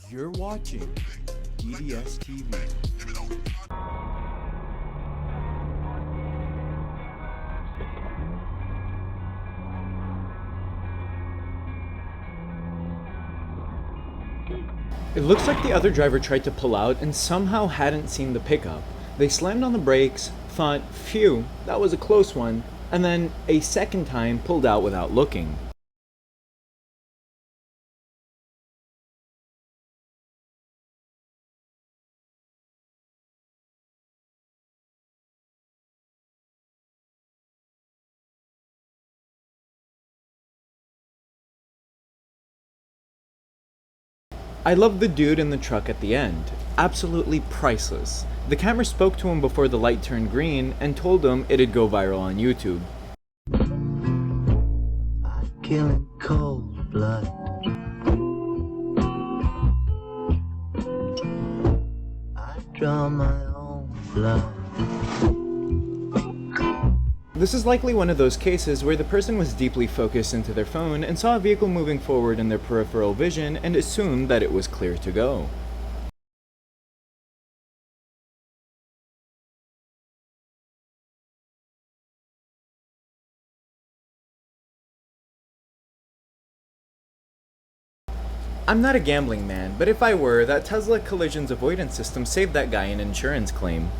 You're watching EDS TV. It looks like the other driver tried to pull out and somehow hadn't seen the pickup. They slammed on the brakes, thought, phew, that was a close one, and then a second time pulled out without looking. I love the dude in the truck at the end. Absolutely priceless. The camera spoke to him before the light turned green and told him it'd go viral on YouTube. I kill in cold blood. I draw my own blood. This is likely one of those cases where the person was deeply focused into their phone and saw a vehicle moving forward in their peripheral vision and assumed that it was clear to go. I'm not a gambling man, but if I were, that Tesla collisions avoidance system saved that guy an insurance claim.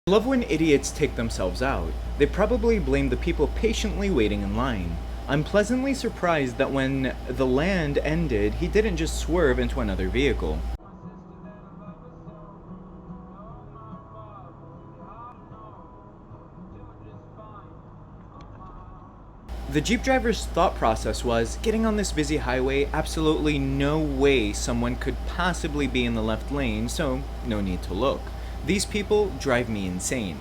I love when idiots take themselves out. They probably blame the people patiently waiting in line. I'm pleasantly surprised that when the land ended, he didn't just swerve into another vehicle. The Jeep driver's thought process was, getting on this busy highway, absolutely no way someone could possibly be in the left lane, so no need to look. These people drive me insane.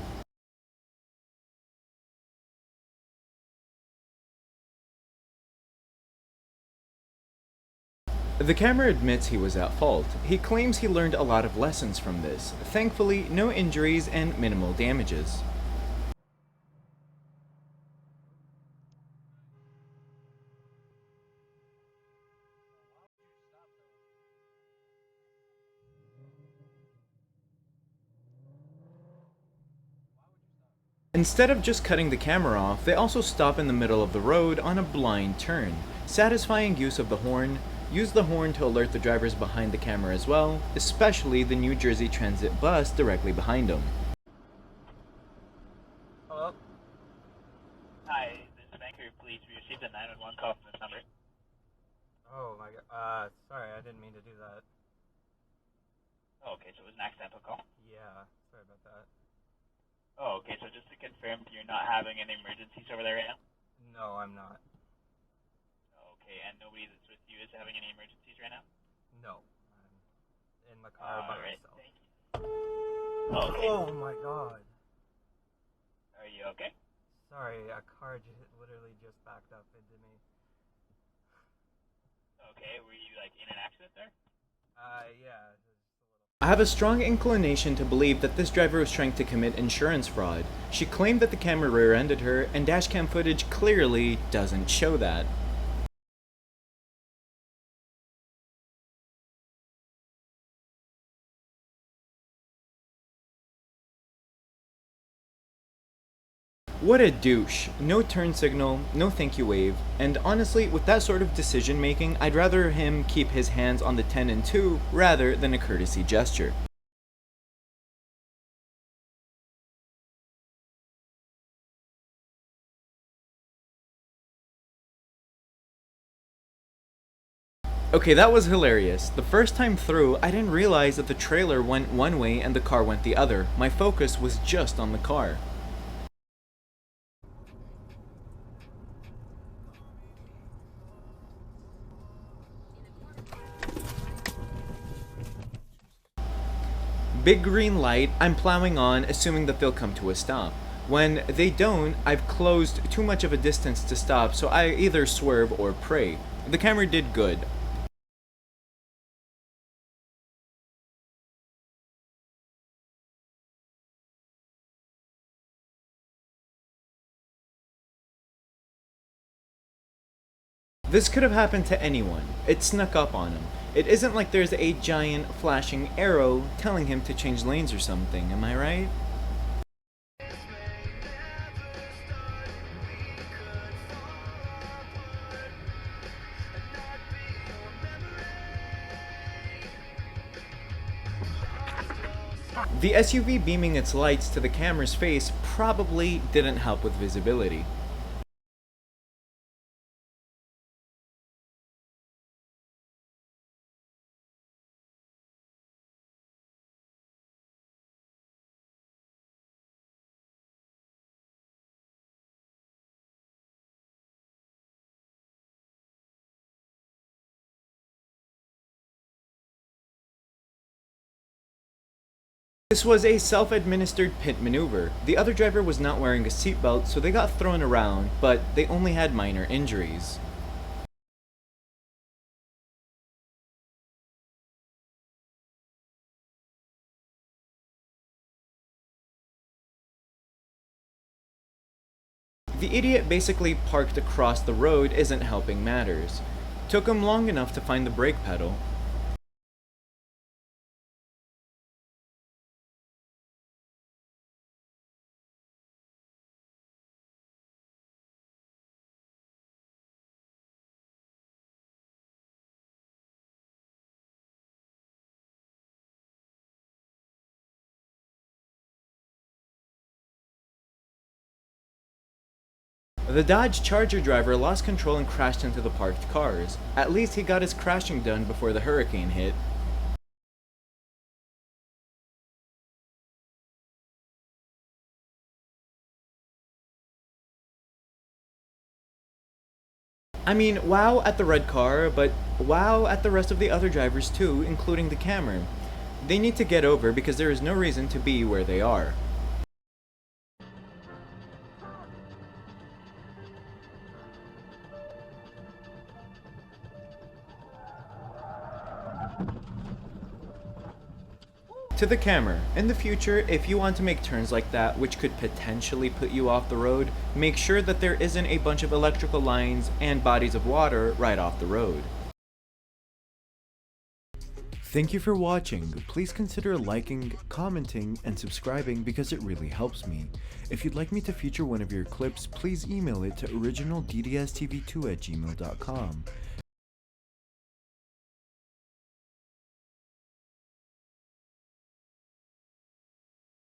The camera admits he was at fault. He claims he learned a lot of lessons from this. Thankfully, no injuries and minimal damages. Instead of just cutting the camera off, they also stop in the middle of the road on a blind turn. Satisfying use of the horn. Use the horn to alert the drivers behind the camera as well, especially the New Jersey Transit bus directly behind them. Hello? Hi, this is Vancouver Police. We received a 911 call from this number. Oh my god, sorry, I didn't mean to do that. Oh, okay, so it was an accidental call. Yeah, sorry about that. Oh, okay, so just to confirm, you're not having any emergencies over there right now? No, I'm not. Okay, and nobody that's with you is having any emergencies right now? No, I'm in the car by Alright, myself. thank you. Okay. Oh my god. Are you okay? Sorry, a car literally just backed up into me. Okay, were you, like, in an accident there? Yeah. I have a strong inclination to believe that this driver was trying to commit insurance fraud. She claimed that the camera rear-ended her, and dashcam footage clearly doesn't show that. What a douche. No turn signal, no thank you wave, and honestly, with that sort of decision making, I'd rather him keep his hands on the 10 and 2 rather than a courtesy gesture. Okay, that was hilarious. The first time through, I didn't realize that the trailer went one way and the car went the other. My focus was just on the car. Big green light, I'm plowing on, assuming that they'll come to a stop. When they don't, I've closed too much of a distance to stop, so I either swerve or pray. The camera did good. This could have happened to anyone. It snuck up on him. It isn't like there's a giant flashing arrow telling him to change lanes or something, am I right? The SUV beaming its lights to the camera's face probably didn't help with visibility. This was a self-administered pit maneuver. The other driver was not wearing a seatbelt, so they got thrown around, but they only had minor injuries. The idiot basically parked across the road isn't helping matters. Took him long enough to find the brake pedal. The Dodge Charger driver lost control and crashed into the parked cars. At least he got his crashing done before the hurricane hit. I mean, wow at the red car, but wow at the rest of the other drivers too, including the camera. They need to get over because there is no reason to be where they are. To the camera, in the future, if you want to make turns like that, which could potentially put you off the road, make sure that there isn't a bunch of electrical lines and bodies of water right off the road. Thank you for watching. Please consider liking, commenting, and subscribing because it really helps me. If you'd like me to feature one of your clips, please email it to originalddsTV2@gmail.com.